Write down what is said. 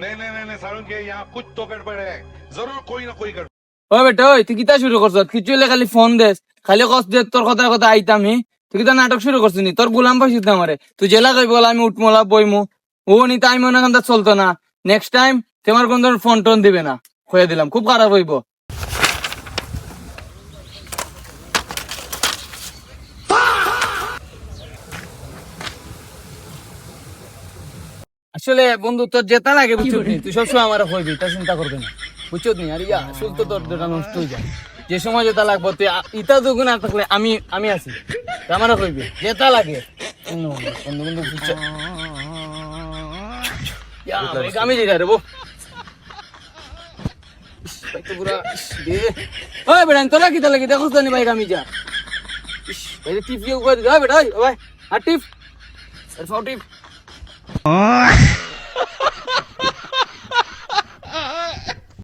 नहीं सारुण के यहाँ कुछ तो गड़बड़ है, जरूर कोई ना कोई गड़बड़। ও বেটা ওই তুই কিতা শুরু করছ? কিছু হলে খালি ফোন দেস, খালি কস দে তোর কথা কথা আইতাম হি। তুই কিতা নাটক শুরু করছিস নি? তোর গুলাম পাইছিস না আমারে। তুই জেলা কই বল আমি উঠমলা বইমু। ও নি তাই মনে কান্দা চলতো না। নেক্সট টাইম তোমার কোন ধরনের ফোন টোন দিবে না। কইয়া দিলাম খুব খারাপ হইব। আসলে বন্ধু তোর জেতা লাগে বুঝছিস নি? তুই সবসময় আমার কইবি, তা চিন্তা করবি না বুঝছিস নি? আর ইয়া আসল তো তোর যেটা নষ্ট হয়ে যায়, যে সময় জেতা লাগবে তুই ইটা দুগু না থাকলে আমি আছি, আমারও কইবি জেতা লাগে বন্ধু বন্ধু বন্ধু বুঝছ? আমি যেটা রে বো ভাই তো পুরা দে ওই বেটা তোরা কি তালে কি দেখছ নি ভাই আমি যা ভাই টিপ ইউ কই দে ভাই বেটা ওই ভাই আর টিপ আর ফাউ টিপ